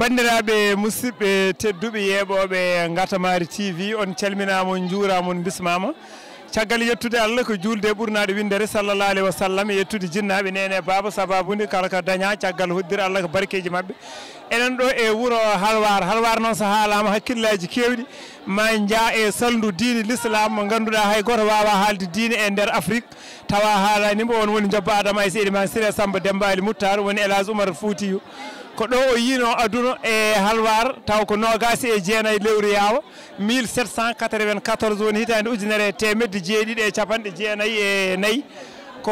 bandiraɓe musidɓe tedduɓe yeɓoɓe Ngatamari TV on calminama juurama on bismama caggal yettude Allah ko julde ɓurnaɗo windere sallallahu alaihi wasallam yettude jinnaɓe nene baba sababude kala ko daña caggal hoddira Allah ko barkeji mabɓe enen ɗo e wuuro halwar noon so haalama hakkillaji kewɗi ma jaa e saldu diine l'islam mo ganduɗa hay goto wawa haalde diine e nder Afrique tawa haalanimo on woni jobba Adama Aissy Elimane Siré Samba Demba Ali Moutar woni Elhadji Oumar Foutiyou ko ɗo o yino aduna e halwar taw ko nogasi e jeenayyi lewru yawa 1794 woni hitande ujunere temedde jeeɗiɗi e capanɗe jeenayyi e nayyi ko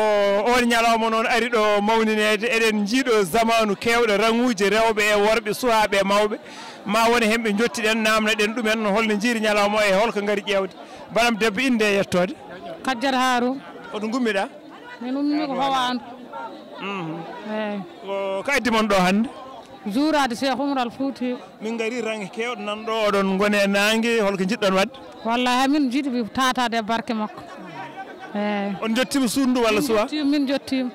on ñalawma noon ari ɗo mawninede eɗen jiiɗo zamanu kewɗo ranguji rewɓe e worɓe suhaɓe e mawɓe ma woni hemɓe jottiɗen namnoɗen ɗumen holno jiiri ñalawma e holko gaari ƴewde banam debbo inde e yettode Kadiata Harouna oɗo gummiɗa min ummi ko Howandu ko addimon ɗo hande juurade Cheikh Oumar Foutiyou min gari rangue kewɗo nanɗo oɗon gone nangue holko jiɗɗon wadde wallahi min jiiɗi tatade e barke makko on jottima suudu walla suwa min jottima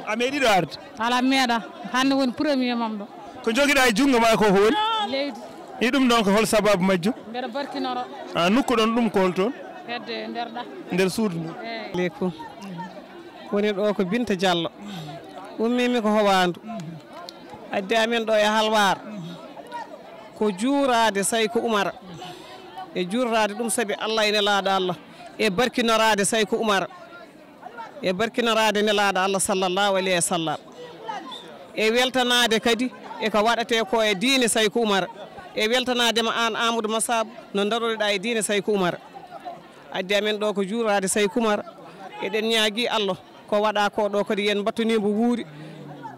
a meeɗiɗo arde ala meeɗa hande woni premier mam ɗo ko joguiɗa e junggo ma ko woni leydi i ɗum ɗon ko hol sababu majjum mbeɗa barkinoro nokku ɗon ɗum ko hol toon hedde nder ɗa nder suudu ndu aleykum woni ɗo ko Binta Diallo ummimi ko Howandu addi amen ɗo e halwar ko juurade Saykou Oumar e juurade ɗum saabi Allah ene laaɗa Allah e barkinorade Saykou Oumar e barkinorade nelaɗo Allah sallallahu alayhi wa sallam e weltanade kadi e ko waɗate ko e diine Saykou Oumar e weltanadema an Amadou Massabou no daroɗa e diine Saykou Oumar addi amen ɗo ko juurade Saykou Oumar eɗen ñaagui Allah ko waɗa ko ɗo kadi yen battonimo wuuri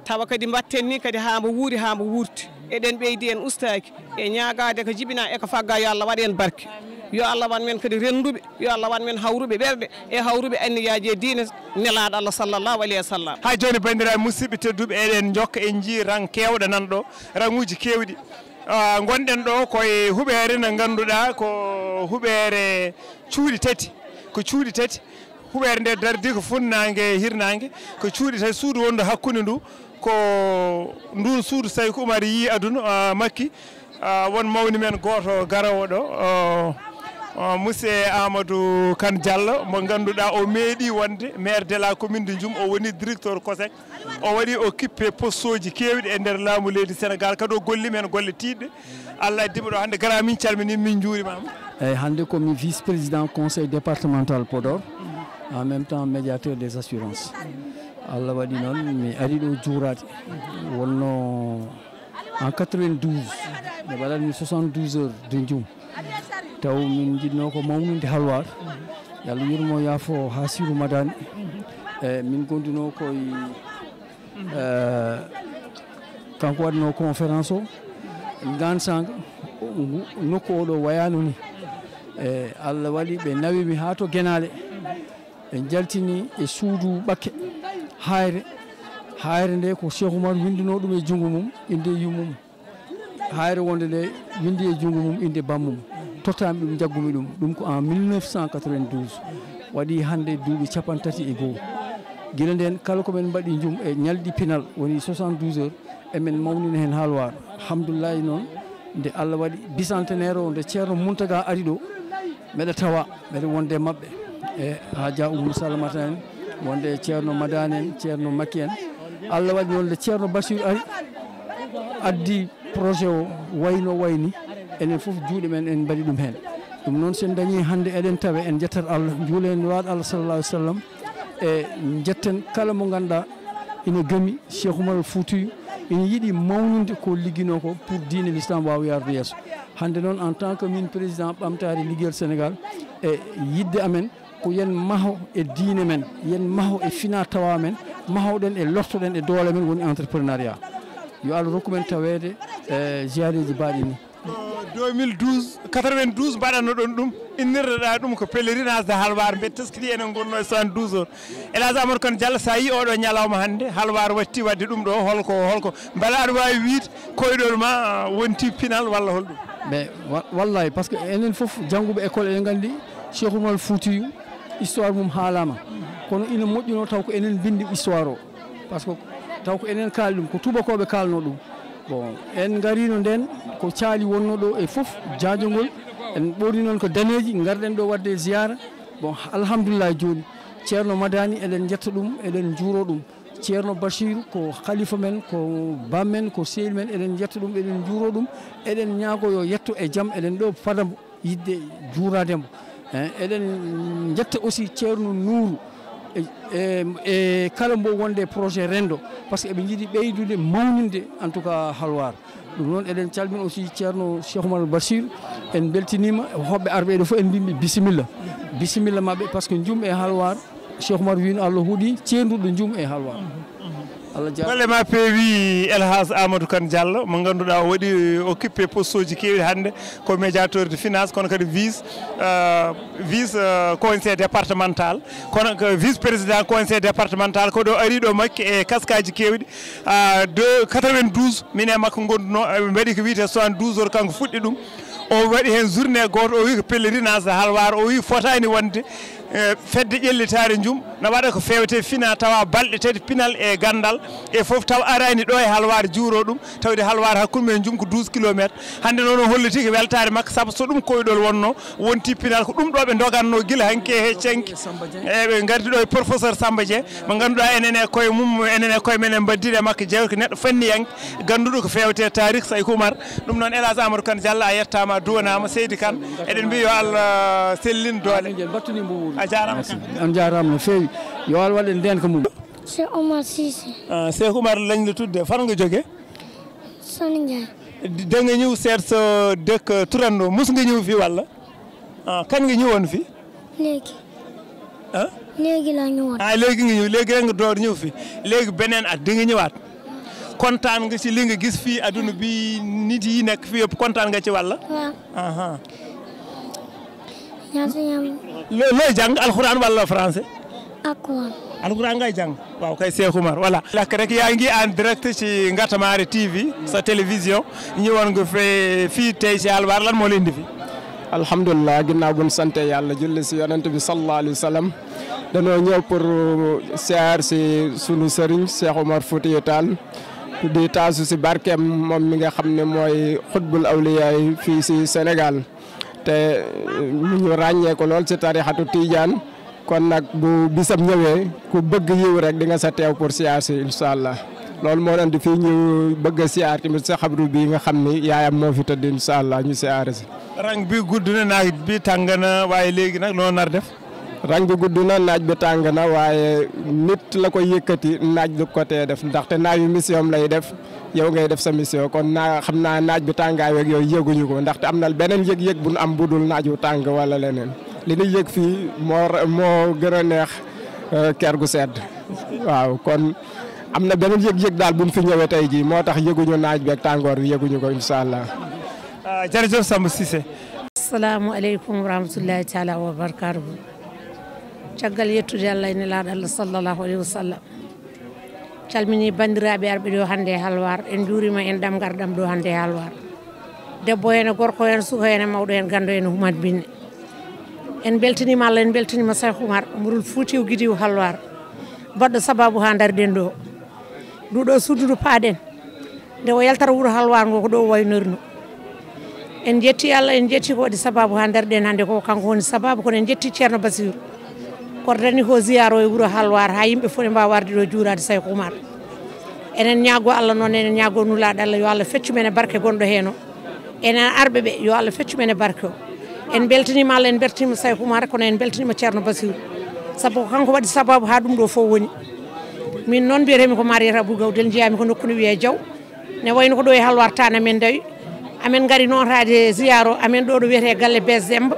tawa kadi mbatten ni kadi ha mbo wuuri ha mbo wurti eɗen ɓeydi en ustaki e ñagade ko jibina e ko fagga yo Allah waɗ en barke yo Allah wan men kadi renduɓe yo Allah wan men hawruɓe ɓerɗe e hawruɓe anniyaji e diine nelaɗo Allah sallallahu alayhi wa sallam hay joni bandiraɓe musidɓe tedduɓe eɗen jokka en jii rang kewɗo nan ɗo ranguji kewɗi gonɗen ɗo koye huɓere nde ganduɗa ko huɓere cuuɗi tati ko cuuɗi tati huɓere nde dardi ko funnague hirnague ko cuuɗi tati suudu wondu hakkude ndu ko ndu suudu Saykou Oumar yi aduna makki won mawni men goto garowo ɗo monsieur Amadou Kane Diallo mo ganduɗa o meeɗi wonde maire de la commune de Djoum o woni directeur COSEC o waɗi occupé poste uji kewɗi e nder laamu leydi Sénégal kadi o golli men golle tidɗe Allah addimo ɗo hande gara min calmini min juurimama eyyi hande komi vice président conseil départemental Podor en même temps médiateur des assurances Allah waɗi noon mi ari ɗo juurade wonno en 92 ɓe waɗatmi 72 heures de Djoum taw min jiɗno ko mawnude halwar yallah yurmo yaafo ha Sirou Madani min gonduno koye kanko waɗno conférence o gansanga nokku oɗo wayano ni Allah waɗi ɓe nawimi ha to Guénalé ɓe jaltini e suudu ɓakke hayre nde ko Cheikh Oumar winduno ɗum e jungo mum inde yummum hayre wonde nde windi e jungo mum inde bammum tottami ɗum jaggumi ɗum ko en 1992 waɗi hande duuɓi 31 guila nden kala komin mbaɗi Djoum e ñalɗi pinal woni 72 heures emen mawnina hen halwar alhamdoulillahi noon nde Allah waɗi bicentenaire o nde ceerno Mountaga ari ɗo mbeɗa tawa mbeɗa wonde mabɓe e Hadja Oumou Salamata en wonde ceerno Madane en ceerno Makki en Allah waɗi noon nde ceerno Bassirou ari addi projet o wayno wayni enen foof juuɗe men en mbaɗi ɗum hen ɗum noon sen dañi hande eɗen tawa en jettat Allah juulen waɗ Allah sallallahu alaihi wasallam e jetten kala mo ganduɗa ina gami Cheikh Oumar Foutiyou ina yiiɗi mawninde ko ligguino ko pour diine l'islam wawa yarde yesso hande noon en tant que min président ɓamtare ligueyal Sénégal e yidde amen ko yen maho e diine men yen maho e fina tawa men mahoɗen e lortoɗen e doole men woni entrepreneuriat yo Allah rokku men tawede e jiyareji mbaɗi ni 2012 92 mbaɗanno ɗon ɗum innirɗa ɗum ko pèlerinage de halwar mbe teskiɗi enen gonno e 72 heures Elhadji Amadou Kane Diallo sa yi oɗo ñalawma hande halwar watti wadde ɗum ɗo holko beela aɗa wawi wiide koyɗol ma wonti pinal walla holɗum mais wallahi par ce que enen foof jangguɓe école eɗen gandi Cheikh Oumar Foutiyou histoire mum haalama kono ina moƴƴuno taw ko enen bindi histoire o par ce que taw ko enen kaali ɗum ko tubakoɓe kalno ɗum bon en garino nden ko caali wonno ɗo e fof jaajogol en ɓorni noon ko daneji garɗen ɗo wadde ziyara bon alhamdulillah joni ceerno madani eɗen jetta ɗum eɗen juuro ɗum ceerno bachir ko khalifa men ko bammen ko sehil men eɗen jetta ɗum eɗen juuro ɗum eɗen ñaago yo yetto e jaam eɗen ɗo fadamo yidde juurademo eɗen jetta aussi ceerno nouru e kala mbo wonde projet rendo par ce que eɓe jiiɗi ɓeydude mawninde en tout cas halwar ɗum noon eɗen calmina aussi ceerno Cheikh Oumar Bachir en beltinima hoɓɓe arɓe ɗo fof en mbimi bisimilla bisimilla mabɓe par ce que jum e halwar Cheikh Oumar wino Allah huuɗi cenduɗo jum e halwar golle ma peewi Elhaj Amadou Kane Diallo mo ganduɗa o waɗi occupé poste uji kewɗi hannde ko médiateur de finance kono kadi vice conseil départemental kono ko vice président conseil départemental ko ɗo ari ɗo makki e kaskaji kewɗi de 92 min e makko gonduno ɓe mbaɗi ko wiyete 72 heures kanko fuɗɗi ɗum o waɗi hen journée goto o wi ko pèlerinage halwar o wi fotani wonde fedde ƴellitare jum no waɗa ko fewte fina tawa balɗe tati pinal e gandal e foof taw arani ɗo e halwar juuro ɗum tawde halwar hakkude men jum ko 12 kilométre hande noon o holliti ko weltare makko saabu so ɗum koyɗol wonno wonti pinal ko ɗum ɗo ɓe doganno guila hanke he cenki eɓe gardi ɗo e professeur Samba Dieng mo ganduɗa enen e koye mum enen e koye men en baddiɗe makko jewte ko neɗɗo fanniyanke ganduɗo ko fewte tarikh Saykou Oumar ɗum noon Elhaj Amadou Kane Diallo a yettama duwanama Seydi Kane eɗen mbi yo Allah sellin doole a jarama on jarama no fewi yo Allah waɗen ndenka mum Cheikh Oumar Cissé Cheikh Oumar lañle tudde fan nga jogue Sani Ndiaye da nga ñëw seet sa dëkk Tourando mus nga ñëw fii walla kan nga ñëwoon fii léegi léegi laa ñëwoon léegi nga ñëw léegi rek nga door ñëw fii léegi beneen at di nga ñëwaat kontaan nga ci li nga gis fii adduna bi nit yi nekk fii yëpp kontaan nga ci walla waaw ñaata looy jàng alxuraan walla français alxuraan ngay jàng waaw kay Cheikh Oumar voilà lakk rek yaa ngi en direct ci Ngatamari TV sa télévision ñëwoon nga fii tey ci Halwar lan moo leen di fi alhamdulilah ginnaaw buñ sante yàlla julli si yonent bi sallallahu alayhi wa sallam dañoo ñëw pour siyaar si sunu sëriñ Cheikh Oumar Foutiyou Tall di taasu si barkeem moom mi nga xam ne mooy xutbul awliya yi fii si Sénégal te ñu ràññee ko lool si tarixatu Tidiane kon nag bu bisam ñëwee ku bëgg yiw rek di nga sa teew pour siyaar si incha allah loolu moo leen di fii ñu bëgg a siyaar tamit sa xabru bi nga xam ni yaayam moo fi tëdd incha allah ñu siyaare si. rang bi gudd na naaj bi tàng na waaye léegi nag noo nar def. rang bi gudd na naaj bi tàng na waaye nit la koy yëkkati naaj du ko tee def ndaxte naaj bi mission lay def yow ngay def sa mission kon naa xam naa naaj bi tàngaay weeg yooyu yëguñu ko ndaxte am na beneen yëg-yëg bu nu am budul naaj wu tàng wala leneen li ñu yëg fii moo gën a neex ker gu sedd waaw kon am na beneen yëg-yëg daal bu ñu fi ñëwee tey jii moo tax yëguñu naaj beeg tàngoor bi yëguñu ko incha allah. jërëjëf Samba Cissé. asalaamaaleykum wa rahmatullahi taala wa barakaatuhu. caggal yettude Allah ene laaɗo Allah sallllahu alayhi wa sallam calmini bandiraɓe arɓe ɗo hannde e Halwar en juurima en ɗam garɗam ɗo hannde e Halwar debbo hen gorko hen suka hen mawɗo hen gando hen Oumar Binne en beltanima Allah en beltanima Cheikh Oumar Oumar Foutiyou Guidiw Halwar baɗɗo sababu ha darɗen ɗo nduɗo suddudu paaɗen nde o yaltata wuuro Halwar ngo ko ɗo waynorno en jetti Allah en jetti ko waɗi sababu ha darɗen hannde ko kanko woni sababu kono en jetti ceerno Basirou kordani ko ziyaro e wuuro Halwar ha yimɓe fof ɓe mbawa warde ɗo juurade Cheikh Oumar enen ñaago Allah noon enen ñaago nulaɗo Allah yo Allah feccu men e barke gonɗo hen o enen arɓe ɓe yo Allah feccu men e barke o en beltanima Allah en beltanima Cheikh Oumar kono en beltanima ceerno Basirou saabu ko kanko waɗi sababu ha ɗum ɗo fof woni min noon mbiyatemi ko Mariétou Abou Gawdel jeeyami ko nokku no wiye Diaw ne wayno ko ɗo e Halwar tan amen dawi amen gari noon tade ziyaro amen ɗo ɗo wiyete galle Bes Demba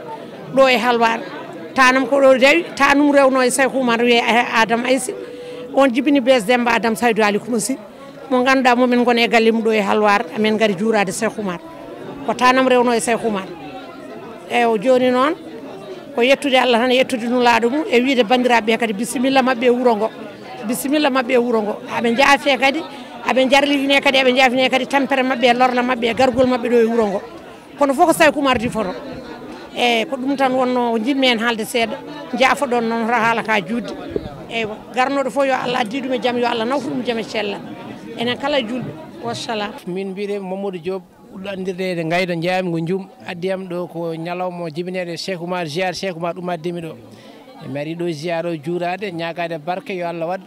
ɗo e Halwar tanam ko ɗo dawi tanum rewno e Cheikh Oumar wiye Adama Ayssi on jibini Bes Demba Adama Saydou Ali Koumassi mo ganduɗa momin gona e galle mum ɗo e Halwar amen gari juurade Cheikh Oumar ko tanam rewno e Cheikh Oumar eyo joni noon ko yettude Allah tan yettude nulaɗo mum e wiide bandiraɓe kadi bisimilla mabɓe e wuuro ngo bisimilla mabɓe e wuuro ngo aɓe jaafe kadi aɓe jarlitine kadi aɓe jaafine kadi tampere mabɓe e lorla mabɓe e gargol mabɓe ɗo e wuuro ngo kono fof ko Cheikh Oumar difoto e ko ɗum tan wonno jinmi en haalde seeɗa jaafo ɗon noon haala ka judde eywa garnoɗo fof yo Allah addi ɗum e jaam yo Allah nawtu ɗum jaam e cellal enen kala julɓe wassalam. min mbiyete Mamadou Diop ɓurɗo andirde Ngaydo jeeyami ko Jum addiyam ɗo ko ñalawma jibinede Cheikh Oumar ziar Cheikh Oumar ɗum addimi ɗo mi ari ɗo ziar o juurade ñagade barke yo Allah waɗ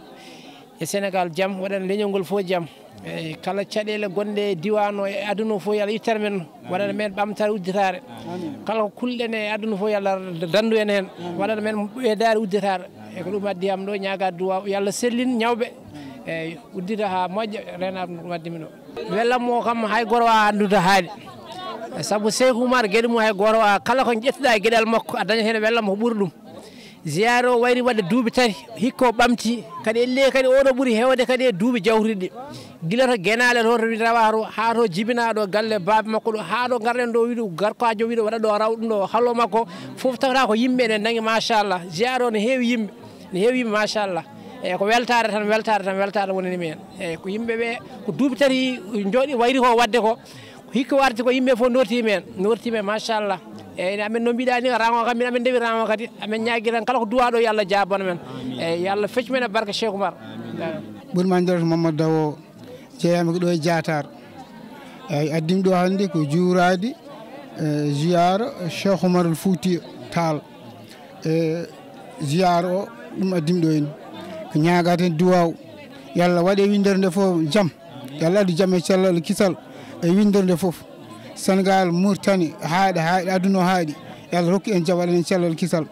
e Sénégal jaam waɗan leñol ngol fof jaam e kala caɗele gonɗe diwan o e aduna fof yo Allah ittana men waɗana men ɓamtare udditare kala ko kulɗen e aduna fof yo Allah dandu en hen waɗana men ɓeydare udditare e ko ɗum addiyam ɗo ñagade duwaw yo Allah sellin ñawɓe eyyi uddita ha moƴƴa renade ɗum addimi ɗo wellam mo kam hay goto wawa andude haali saabu Cheikh Oumar gueɗe mum hay goto wawa kala ko ƴettuɗa e gueɗal makko a dañat hen wellam ko ɓuuri ɗum ziyare o wayri wadde duuɓi 3 hikka o ɓamti kadi elle kadi oɗo ɓuuri hewde kadi e duuɓi jawtuɗi guila to guenale to rawa to ha to jibinaɗo galle baabe makko ɗo ha ɗo garɗen ɗo wiiɗo garkajo wiiɗo waɗa ɗo raw ɗum ɗo hallo makko foof tawata ko yimɓe ne dañi machallah ziyare o ne heewi yimɓe machallah eyyi ko weltare tan wonanimi hen eyyi ko yimɓeɓe ko duuɓi 3 jooɗi wayri ko wadde ko hikka warti ko yimɓe fof nortima hen machallah eyyi amen no mbiɗa ni rango kam amen dewi rango kadi amen ñaagui tan kala ko duwaɗo yo Allah jabana men eyyi yo Allah feccu men e barka Cheikh Oumar ɓurma nder Mamadou Dawo jeeyami ko ɗo e Diatar eyyi addimi ɗo hannde ko juurade ziyara Cheikh Oumar al Fouti Tall ziyara o ɗum addimi ɗo henni ko ñaagade hen duwaw yo Allah waɗe windere nde fof jaam yo Allah addu jaam e cellal kisal e windere nde fof Sénégal Mauritanie haaɗe aduna o haaɗi yo Allah rokku en jaam waɗen en cellal kisal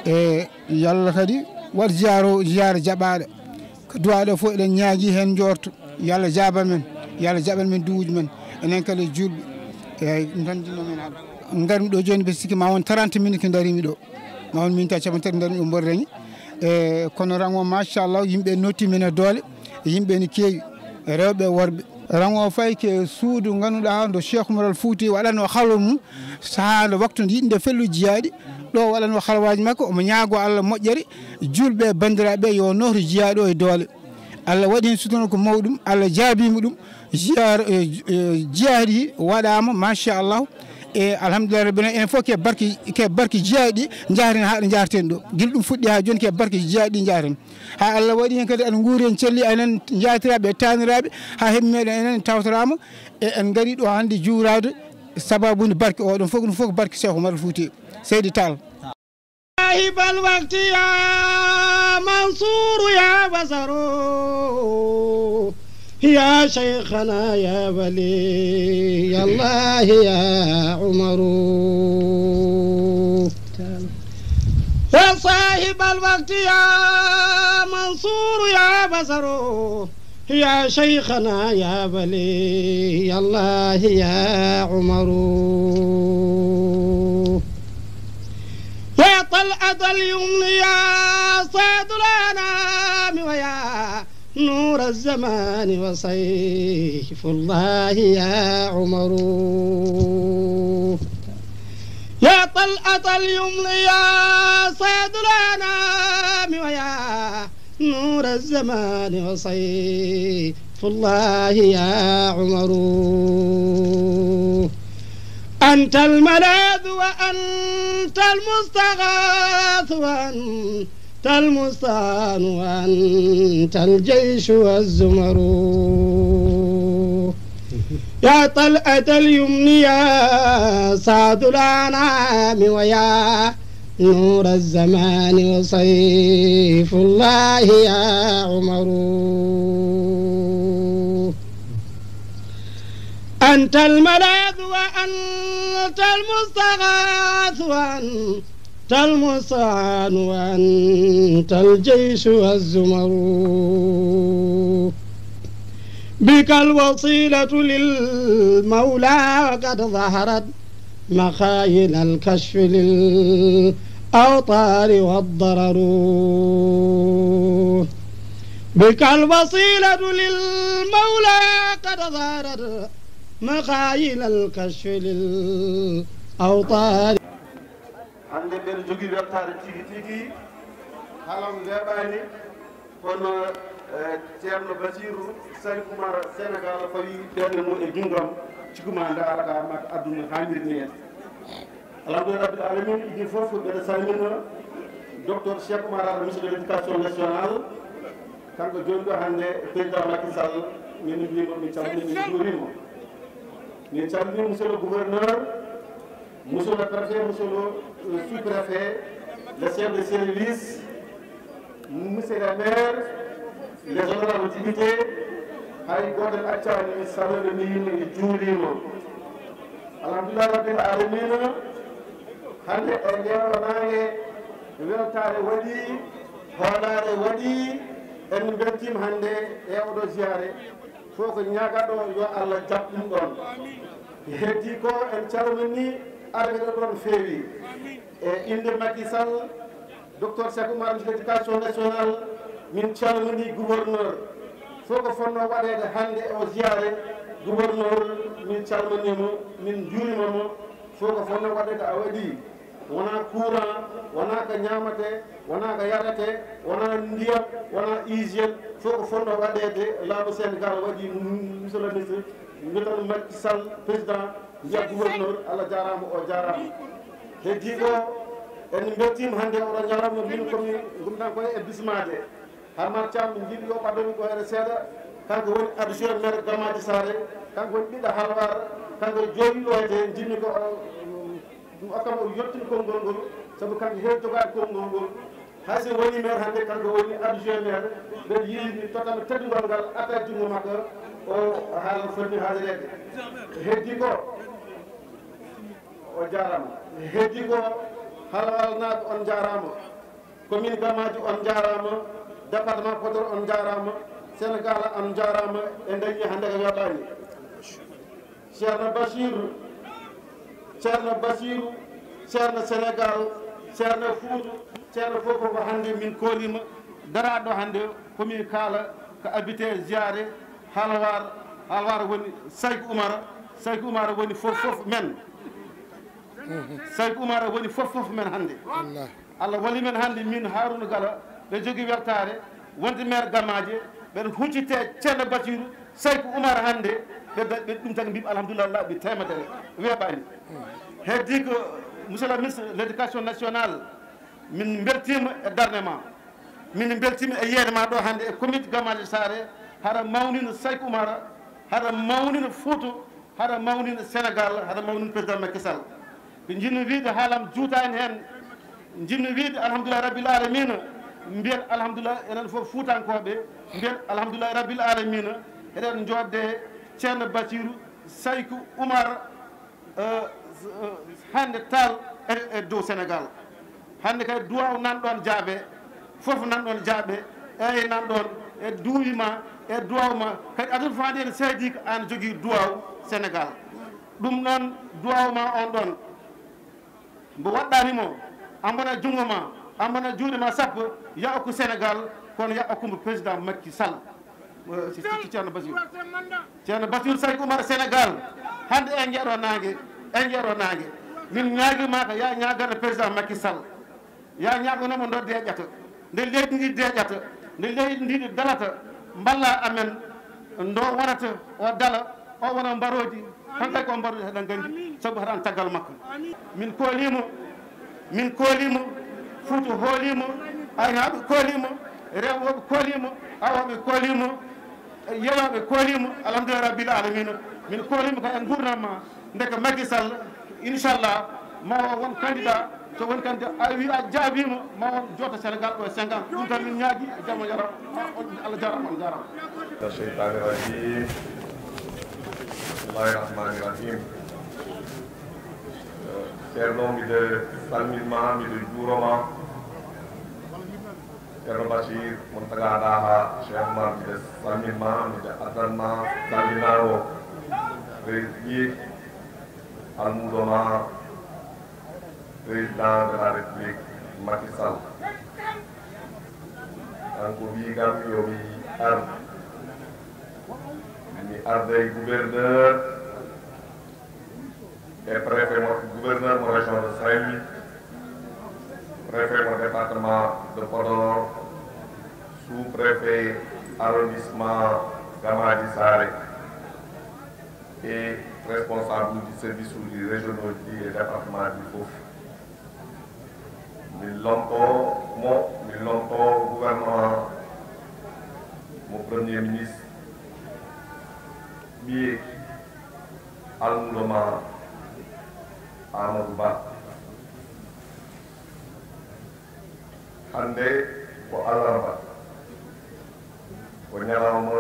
e yo Allah kadi waɗ ziyara jaɓaɗo ko duwaɗo fof eɗen ñaagui hen jorto yo Allah jaban men yo Allah jaɓan men duwuji men enen kala julɓe eyyi ɗum tan jinnomen haala garmi ɗo joni ɓe sikki ma won 30 minutes ko darimi ɗo ma won minute capantati darimi ɗo mboɗo dañi e kono rango machallah yimɓe notti men e doole yimɓe ne keewi rewɓe worɓe rango fayi ke suudu ganduɗa ndo Cheikh Oumar al Fouti waɗano halol mum saaha nde waktu nde yiɗnde felluji jiyaɗi ɗo waɗano halwaji makko omo ñaago Allah moƴƴere julɓe bandiraɓe yo noto jiyaɗi o e doole Allah waɗi hen sutono ko mawɗum Allah jaabima ɗum jiyaɗi waɗama machallahu e alhamdulillah rabbil alamin en fof ke barke jiyaɗi jaren haɗo jarten ɗo guila ɗum fuɗɗi ha joni ke barke jiyaɗi jaren ha Allah waɗi hen kadi en guuri en celli enen jatiraɓe e taniraɓe ha heeɓi meɗen enen tawtorama e en gaari ɗo hannde juurade sababude barke oɗon fof ɗum fof ko barke Cheikh Oumar Fouti Seydi Tall bal waqti ya Mansour ya Basaru يا شيخنا يا ولي الله يا عمر يا صاحب الوقت يا منصور يا بصر يا شيخنا يا ولي الله يا عمر يا طلعة اليمن يا صاد الأنام ويا نور الزمان وسيف الله يا عمر يا طلعة اليمن يا صيد الأنام ويا نور الزمان وسيف الله يا عمر أنت الملاذ وأنت المستغاث وأنت المستعان وأنت الجيش والزمر يا طلعة اليمن يا سعد الأنعام ويا نور الزمان وسيف الله يا عمر أنت الملاذ وأنت المستغاث وأنت المستعان وأنت الجيش والزمر بك الوصيلة للمولى وقد ظهرت مخايل الكشف للأوطار والضرر بك الوصيلة للمولى قد ظهرت مخايل الكشف للأوطار hande mbeɗa jogui wettare tigui halam weeɓani kono ceerno Basirou Sary Oumar Sénégal fawi ɓerde mum e junggam cikuma daraga makko aduna hanniri ni hen alhamdulillah rabbil alamin ɗi foof mbeɗa salmina docteur Cheikh Oumar Anne ministre de l'éducation nationale kanko joni ɗo hannde président Macky Sall min mbima min calmini min juurima min calmini monsieur le gouverneur, monsieur le préfet, monsieur le sous-préfet, le chef de service, monsieur le maire, les honorables députés, hay goto accani mi sallude mi yimɓe mi juurima alhamdulillah rabbil alamina hande e ndewanage weltare waɗi hoolare waɗi en beltima hande e oɗo ziyare fof ko ñagaɗo yo Allah jaɓ ɗum ɗon heddi ko en calmini arɓeɗo ɗon feewi e inde Macky Sall docteur Cheikh Oumar ministre de l'éducation nationale min calmini gouverneur fof ko fonno waɗede hande o ziyare gouverneur min calminimo min juurimamo fof ko fonno waɗede a waɗi wona courant wona ko ñamate wona ko yarate wona ndiyam wona hygiène fof ko fonno waɗede laamu Sénégal waɗi monsieur le ministre mbitan Macky Sall président mbiya gouverneur Allah jarama o jarama heddi ɗo en beltima hande oɗo ñalawma min komi gumɗan koye e bismade Hamad Thiam min jiiɗi yo ɓadomi ko ene seeɗa kanko woni adjoint maire Gamaji Sare kanko woni ɓiɗɗo Halwar kanko jooɗiɗo hede jinmi ko okkam o yettini konngol ngol saabu kanko heewi jogade konngol ngol hayso woni maire hannde kanko woni adjoint maire ɓe yiimi totama teddugol ngal atta junngo makko o haala foti haalirede heddi ko o jarama heddi ko Halwar naaɓe on jarama commune Gamaji on jarama département Podor on jarama Sénégal on jarama e dañi hande ko weeɓani ceerno Bachirou ceerno Sénégal ceerno Fouta ceerno fof ko hande min kolima daraɗo hande komin kaala ko habité ziyare Halwar woni Saykou Oumar woni fof men Saykou Oumar woni fof men hande Allah wali men hande min Harouna Gala ɓe jogui weltare wonde maire Gamaje ɓeɗe huccite ceerno Bachirou Saykou Oumar hande ɓe ɗum tan mbimi alhamdulillah laaɓi temedere weeɓani heddi ko monsieur le ministre de l'éducation nationale min beltima e darde ma min beltima e yeede ma ɗo hande e commune Gamaje Sare haɗa mawnino Saykou Oumar haɗa mawnino Fouta haɗa mawnino Sénégal haɗa mawnino président Macky Sall ko jinmi wiide haalam juutani hen jinmi wiide alhamdulillah rabbil alamina mbiyen alhamdulillah enen fof fuutankoɓe mbiyen alhamdulillah rabbil alamina eɗen jodde ceerno Bachirou Saykou Oumar hande tal e dow Sénégal hande kay duwaw nanɗon jaaɓe fof nanɗon jaaɓe eyi nanɗon e duuyima e duwawma kadi aduna fandi ene seedi ko an jogui duwaw Sénégal ɗum noon duwawma on ɗon mbo waɗɗanimo ambona jungo ma ambona juuɗe ma sappo yaako Sénégal kono yaakkumbo président Macky Sall ceerno Bachirou Saykou Oumar Sénégal hande e jeeɗo nangue min ñaaguima ko ya ñagana président Macky Sall ya ñagonomo ndo deƴƴata nde leydi ndi deƴƴata nde leydi ndi dalata mballa amen ndo wonata o dala o wona mbaroji hankkay ko mbaroji heɗen gandi saabu haɗan taggal makko min koolimo Fouta hoolimo aynaɓe koolimo rewoɓe koolimo awoɓe koolimo yeeyoɓe koolimo alhamdulillah rabbil alamina min koolimo ka en gurdam ma ndeka Macky Sall inchallah ma won candidat so woni candidat a wi a jaabima ma won jota Sénégal ɗo e 50 ɗum tan min ñaagui jamma yaram Allah jarama on jarama cheytani rajim bismillahi rahmani rahim ceerno mbiɗe salminma mbiɗe juuroma ceerno Bachir mon tagaɗa ha Cheikh Oumar mbiɗe salminma mbiɗe addanma salminawo président almuɗoma président de la république Macky Sall kanko wigam yomi arde gouverneur et préfet mo gouverneur mo région de Saint-Louis préfet mo département de Podor sous-préfet arrondissement Gamaji Sare et responsable du service du régional et département du Fof min lomto gouvernement mon premier ministre almudoma Amadou Ba hande ko alarba ko ñalawma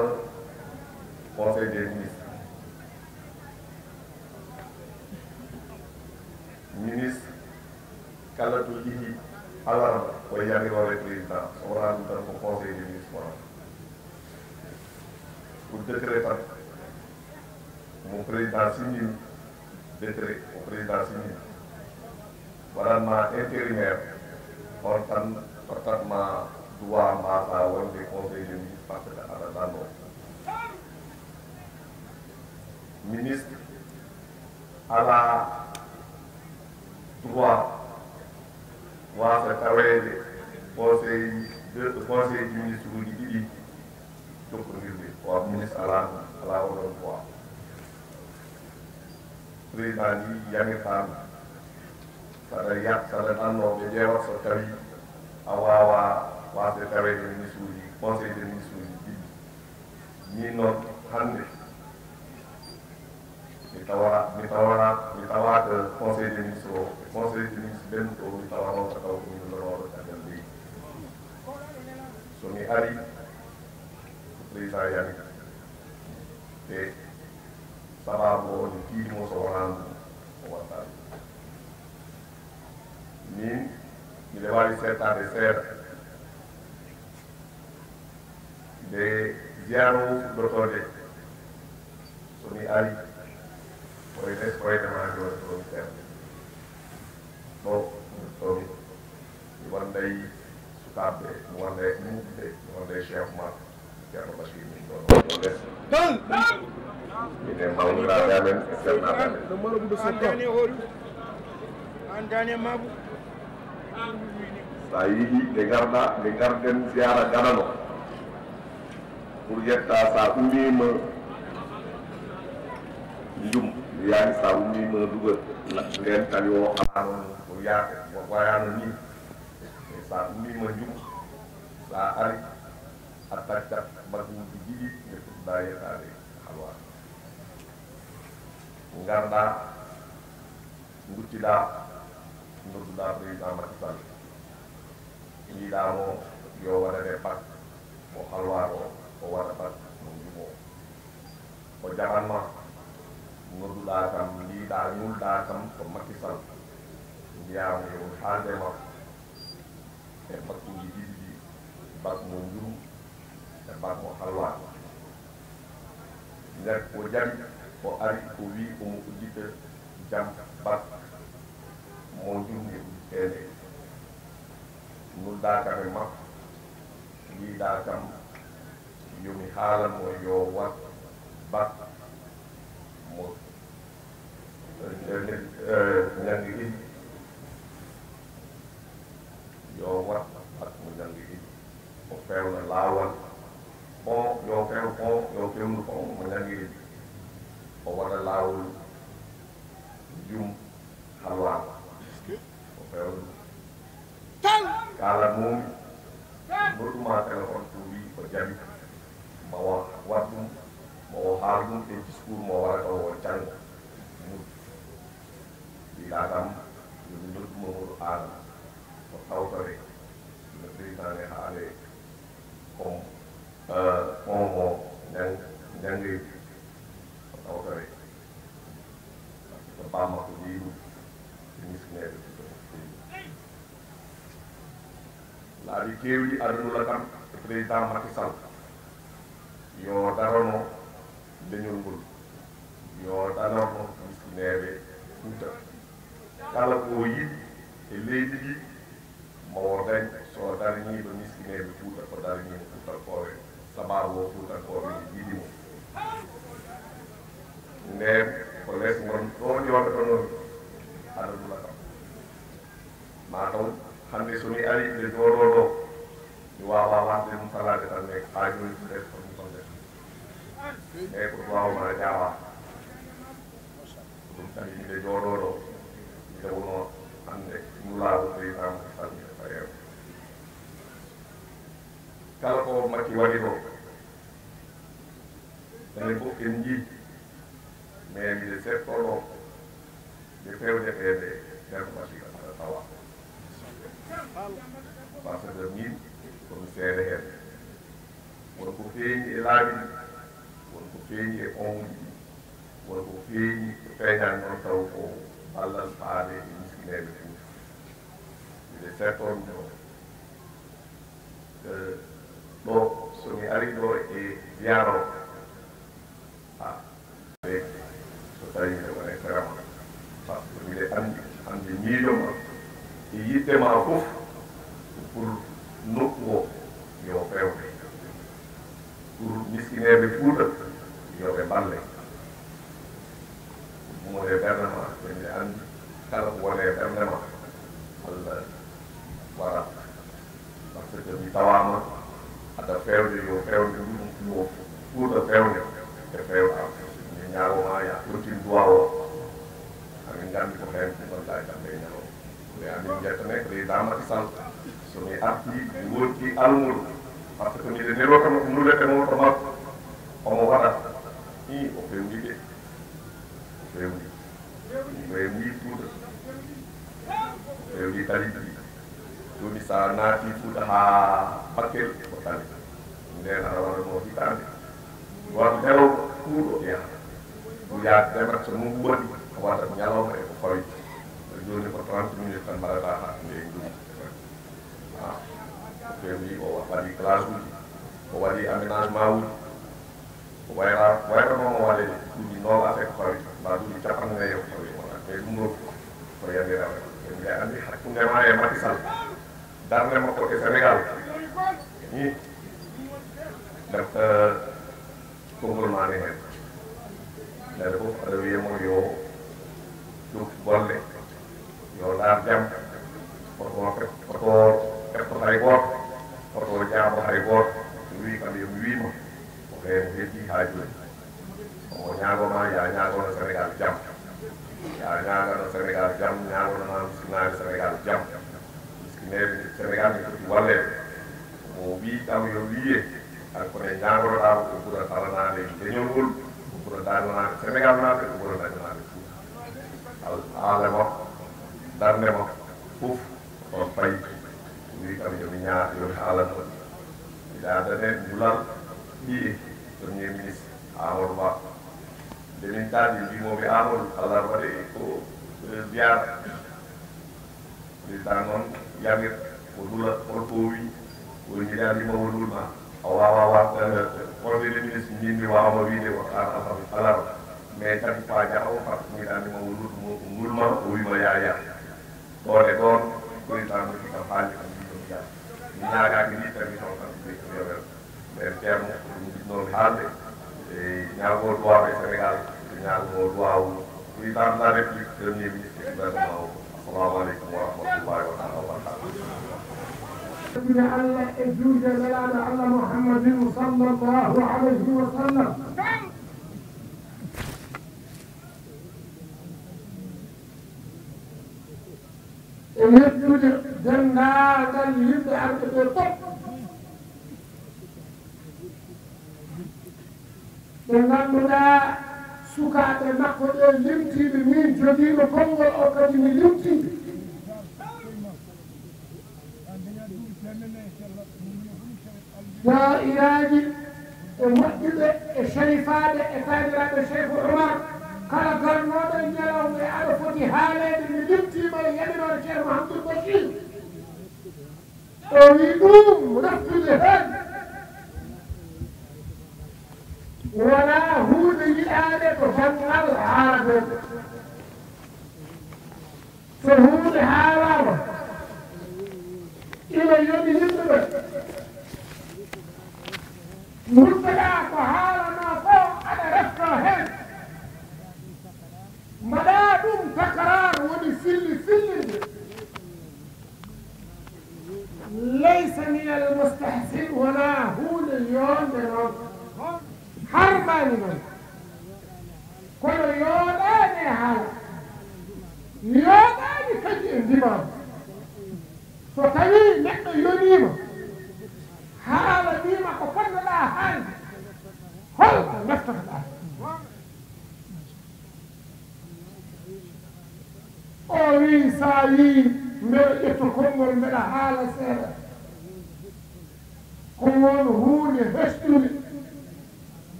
conseil des ministres ministre kala to yihi alarba ko yamirore président so wonani tan ko conseil des ministres wona pour décret tan mon président signi décret o président signi waɗanma intérimaire on tan totatma droit mbaɗa wonde conseil des ministres par ce que aɗa ɗanno ministre ala droit wasa tawede conseil du ministre uji ɗiɗi jokkodirde o ministre ala oɗon droit président ni yamirtama saɗa ɗannoɓe ƴeewat so tawi a wawa wasde tawede ministre uji conseil des ministre uji ɗiɗi min noon hande mi tawaka conseil des ministre o conseil des ministre ɓennuɗo o mi tawano ko taw ko minnonoɗo caggal leydi somi ari président yami te sababu o ni tiidimo so wonani o wattani min miɗe wawi settade seeɗa nde ziyara o fuɗɗotode somi ari koye les koydema joni tomi seeɗa ɗo tomi mi wonday sukaɓe mi wonday muɓɓe mi wonday chef ma ceerno bachir min ɗon ɗo les minen mawniraɓe amen e sernaɓe amen sa yiiɗi ɓe garden ziyara ganano pour yetta sa ummima njum yani sa ummima dugal nden tawi o alano ko yaake o wayano ni e sa ummima njum sa ari a taccat bagguji ɗiɗi nde fuɗɗa yettade halwa garɗa guttiɗa nodduɗa président Macky Sall yiiɗamo yo waɗane bac mo halwar o waɗa bac mo jumo o jaɓanma nodduɗa kam mbiɗa ñulɗa kam ko Macky Sall mbiyama yo haaldema e bakkuji ɗiɗi ɗi bac mo jum e bac mo halwar nder o jaɓi o ari ko wi omo uddita jam bac mo jumde udditede nulɗa kam e makko mbiɗa kam yomi haalanmo yo wat bac mo ñangi ɗiɗi yo wat bac mo ñangi ɗiɗi o fewna laawol on yo few on yo fewndu on mo ñangi ɗiɗi o waɗa laawol jum halwar o fewnu kala mum goɗɗuma téléphone to wi ko jaɓi ma wat ɗum ma o haal ɗum e discours mo warata o jannga mbiɗa kam yomi nodduma moɗo aadam o tawtore no président ne haale comme on mo jangreji o tawtore to bamma ko wiɗum e miskineɓe laaɓi kewɗi adunula kam e président Macky Sall yo darono leñol ngol yo danorno miskineɓe Fouta kala ko yiɗi e leydi ndi mo dañ so daraniɗo miskineɓe Fouta ko daranimo Fuutankoɓe sababu o Fuutankoɓe yiɗimo nden ko less gon ɗon yooɓe ɗonon adunula kam mataw hande somi ari nde jooɗoɗo mi wawa wasde ɗum salade tan mais ha joni ɗes ko ɗum tonde eyyi ko wawma jawa ɗum tagi nde jooɗoɗo nde wono hande nulaɗo président Macky Sall e fayew kala ko Macky waɗi ɗo enen fof en jii mais mbiɗe settoɗo nde fewde ɓeede nder masiga aɗa tawa par ce que min komi seede heen wonko feeñi e laabi ɗi wonko feeñi e onwuji ɗi wonko feeñi ko feeñani noon taw ko ballal faade e miskineɓe Fuuta mbiɗe settonde o ɗo somi ari ɗo e ziyara o so tawi mbiɗe wone vraiment par ce que mbiɗe andi miijoma e yitte ma fof pour nokku o yo fewde pour miskineɓe Fuuta yoɓe balle wone ɓerde ma e mbiɗe andi kala ko wone ɓerde ma Allah warat par ce que mi tawama aɗa fewde yo fewde ɗum yo Fuuta fewde e fewɗa mi ñaagoma ya ɓurtin duwa o amin nganndi ko heen ko gonɗa e kamɓe e ñalowma mais amin jettane président Macky Sall somi arti mi wonti almuɗo par ce que miɗe nelotamo ko nulletemo to makko omo waɗat i o fewndi de o fewndi Fuuta o fewndi taliɓe ɗi joni sa naati Fuuta haa Bakel ko tali nden aɗa waɗano hitande wato nderow kuuɗo yaha ɗum yaade demat so mum waɗi o waɗat ñalawma e ko fawi joni ko 30 minutes tan mbaɗata hakkunde e ɗum o fewndi o waɗi classe uji o waɗi aménagement uji o wayranoma waɗe duuɓi nogas e ko fawi ma duuɓi capannayyi e ko fawi wona mais ɗum ɗo ko yamiraɓe mbiɗe anndi hakkunde ma e Macky Sall darde makko e Sénégal ni def konngol maani heen ndede fof aɗa wiyamo yo ɗum golle yo daar jam oto hetto hay gooto oto jaabo hay gooto mi wii kam yomi wiima ko heen heddi haa jooni omo ñaagoma ya ñaagono Sénégal jam ya ñaagano Sénégal jam ñaagonoma miskinaade Sénégal jam miskineeɓe Sénégal ne foti walleede mo wii kam yo wiye hay kone ñaagotoɗaamo ko ɓura alanaade leñol ngol ko ɓura daananaade Sénégal naate ko ɓura dañanaade Fuuta haala makko darnde makko fof on fayi wii kam yomi ñaata yomi haalanoɗi mbiɗa adane njulal ɗiye premier ministre Amadou Ba nde min taadi mbimomi Amadou Allah waɗe ko ziyara président noon yamir o lula holko wii o jiɗa ndima o lulma o wawa wasde premier ministre mbimi wawama wiide o alarba mais tati paaja o par ce que miɗa ndima o lulma o wima yaya ɗon e ɗon président miki kam haali kam mbiɗomi yaa mi ñaagaki ni tawi toon kam yoɓel mais ceerno ɗum jiɗnomi haalde e ñaago duwaw e Sénégal e ñaago duwaw président de la république premier ministre e gouvernement o assalamu aleykum wa rahmatullahi wa taala wa barakatuh من الله الجود جلال على محمد صلى الله عليه وسلم يبدو جنات يبدأ بالطب جنات سكات نقود لمتي بمين جديد كونغ أكاديمي لمتي يا إلهي المسجد الشريفات التاجرات الشيخ عمر قال قرنونا يلوم على فتي هالين من جبتي ما يمنع الشيخ محمد البشير ويقوم نفذ هذا ولا هو لآلة فنغل العرب فهو لحالة إلى يوم يمنع مرتجع طهارنا فوق على رفقه مدادم تكرار ولسل ليس من المستحسن ولا هو اليوم حربا كل يوم أنا هذا يوم أنا كذي انضمام فتوي نحن يونيما هذا ديما قفلنا لا هاي هل نفتح الآن wi sa yi mbeɗa ƴetto konngol mbeɗa haala seeɗa ko won huunde hesɗude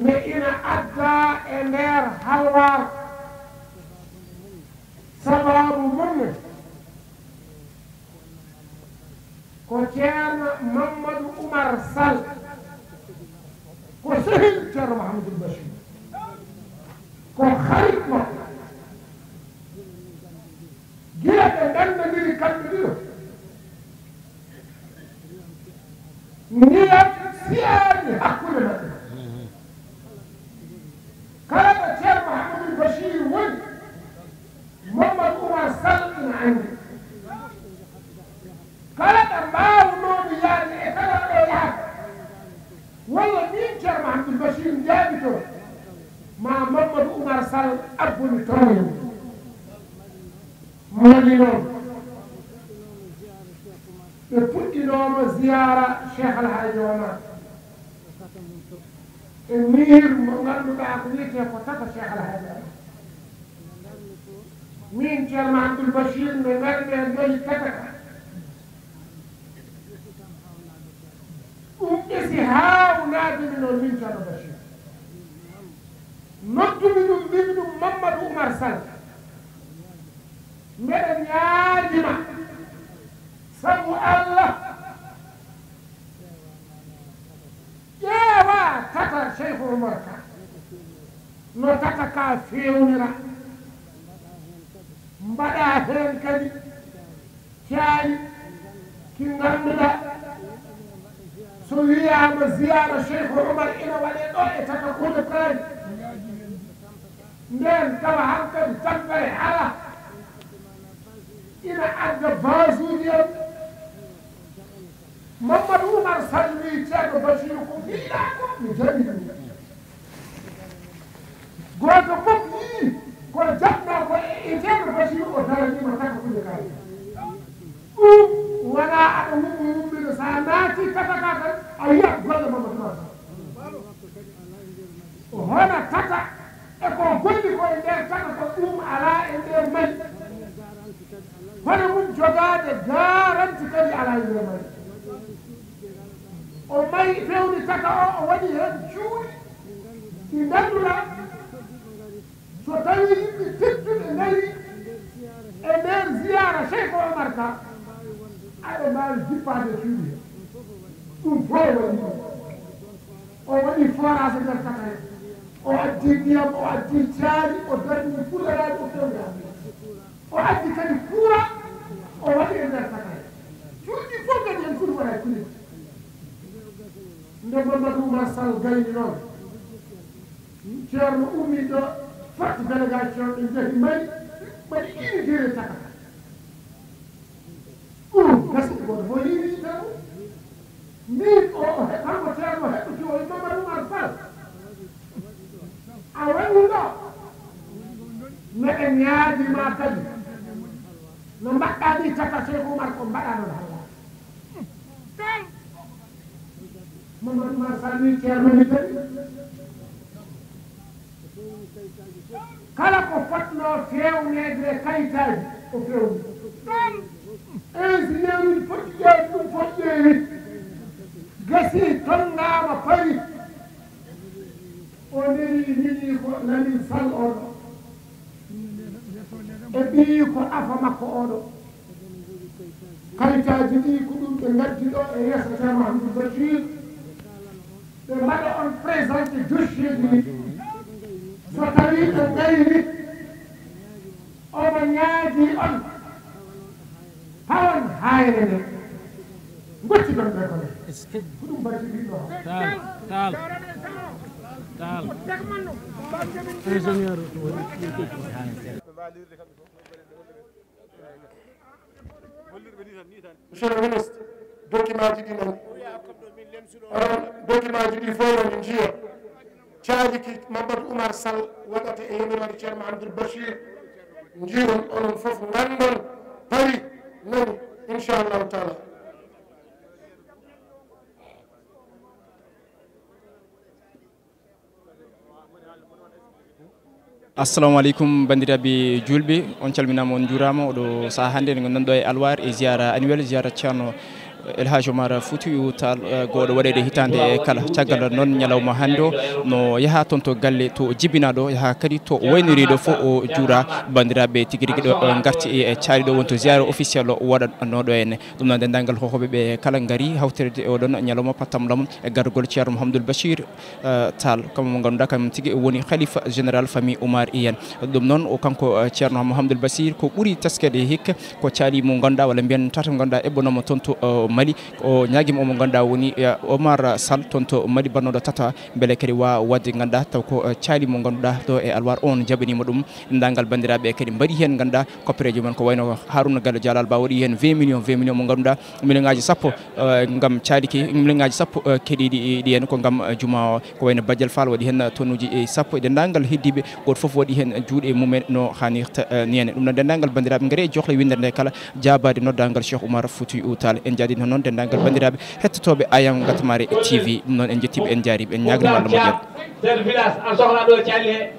nde ina adda e nder halwar sababu mum ko ceerno Mamadou Oumar Sall ko sehil ceerno Mouhamadoul Bachir ko harit makko gila ɓe gandodiri kamɓe ɗiɗo ndiyam siyaani hakkude maɓɓe kala ɗo ceerno Mouhamadoul Bachir woni Mamadou Oumar Sall ina anndi kala ɗo mbawnooɓe yaade e kala ɗo yaade walla min ceerno Mouhamadoul Bachir jaaɓi to ma Mamadou Oumar Sall abboni toon moni noon ɓe puɗɗinooma ziyara Cheikh Alhaji Omar e mir mo ngannduɗaa ko wiyetee ko tata Cheikh Alhaji Omar min ceerno Mouhamadoul Bachir nde ngarɗe ndoyi tata ka ɗum ɓesi haawnaadimi noon min ceerno Bachir noddumi ɗum mbimi ɗum Mamadou Oumar Sall mbeɗa ñaajima sabu Allah ƴeewa tata Cheikh Oumar ka no tata ka fewnira mbaɗa heen kadi caali ki ngannduɗa so wiyama ziyara Cheikh Oumar ina waɗe ɗo e tata kuuɗe kaari nden tawa hankadi tampere ala ina adda basuji en Mamadou Oumar Sall wi ceerno Bachir ko mbiɗa ko mi jaɓi ɗum goto fof yii ko jaɓna ko e ceerno Bachir o daranima taka kuuɗe kaari ɗum wona aɗa wummide sa naati tataka tan a yiyat golle Mamadou Oumar Sall hona tata e ko golli koye nder tata ko ɗum ala e nder mari hono mum jogaade garanti kadi ala e nder mari o mayi fewni tata o waɗi heen juuɗi ɗi ngannduɗa so tawi yimɓe tedduɓe ngari e nder ziyara Cheikh Oumar ka aɗa mbaawi jippade cuuɗi he ɗum fof waɗi o waɗi forage e nder tata he o addi ndiyam o addi caali o darni fuɗaraade o fewnaade o addi kadi kuura o waɗi e nder tata he cuuɗi fof kadi en foti waɗa kulit nde Mamadou Oumar Sall gayni noon ceerno ummi ɗo forte délégation ɓe jehi mari mbaɗi inigiré tata ɗum gasi goto fof yiwi tan min o kanko ceerno heɓɓuti o e Mamadou Oumar Sall a waɗi ɗo meɗe ñaadima kadi no mbaɗɗa ni tata Cheikh Oumar ko mbaɗa noon halla Mamadou Oumar Sall wi ceerno ni kadi kala ko fotno fewnede kayitaji o fewni ingénieur uji foti ƴeewi ɗum foti ƴeewi gasi tonnama pari o neri nini ko nani Sall oɗo e ɓii ko afa makko oɗo kayitaji ɗi ko ɗum ɓe gaddi ɗo e yeeso ceerno Mouhamadoul Bachir ɓe mbaɗa on présenté dossier ji ɗi so tawi ɓe gayri omo ñaaji on hawan hayre nde gotti ɗon ɓe kone ko ɗum mbaɗi ɗiɗo tal ingénieur monsieur le ministre document ji ɗi noon onon document ji ɗi fof noon jiya caaji ki Mamadou Oumar Sall waɗata e yemirade ceerno Mouhamadoul Bachir jiiron onon fof gandon pari nani inchallahu taala assalamu aleykum bandiraɓe julɓe on calminama on juurama oɗo saha hannde nde gonɗon ɗo e Alwar e ziyara annuel ziyara ceerno Elhadji Oumar Foutiyou Tall goɗo waɗede hitande kala caggal noon ñalawma hannde o no yaha toon to galle to jibina ɗo yaha kadi to waynoriɗo fof o juura bandiraɓe tigui rigui ɗo garti e caali ɗo wonto ziyara officiel o waɗanoɗo henne ɗum noon dendagal hohoɓe ɓe kala gaari hawtirde oɗon ñalawma pattam lamum e gargol ceerno Mouhamadoul Bachir Tall kamo mo ganduɗa kam tigui woni khalifa général famille Oumar Iyane ɗum noon o kanko ceerno Mouhamadoul Bachir ko ɓuuri teskede hikka ko caali mo ganduɗa walla mbiyen tata ganduɗa eɓɓonomo toon to Mali o ñaguima omo ganduɗa woni Omar Sall toon to Mali bannoɗo tata beele kadi wadde ganduɗa taw ko caali mo ganduɗa ɗo e Alwar on jaɓanima ɗum dendagal bandiraɓe kadi mbaɗi hen ganduɗa koppereji mumen ko wayno Harouna Gallo Dialal Ba waɗi hen 20 millions mo ganduɗa million ngaji sappo gam caali ki million ngaji sappo keɗiɗi ɗi hen ko gam juma o ko wayno Badial Fall waɗi hen tonnuji sappo e dendagal heddiɓe goto foof waɗi hen juuɗe mumen no hannirta niyene ɗum noon dendagal bandiraɓe gaari johla windere nde kala jabade noddagal Cheikh Oumar Foutiyou Tall en jaadi noon dendagal bandiraɓe hettotoɓe Ayam Gatamare TV ɗum noon en jettiɓe en jaariɓe en ñaganima Allah moƴƴere village an sohla ɗo calle he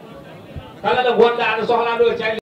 kala ɗo gonɗa aɗa sohla ɗo calle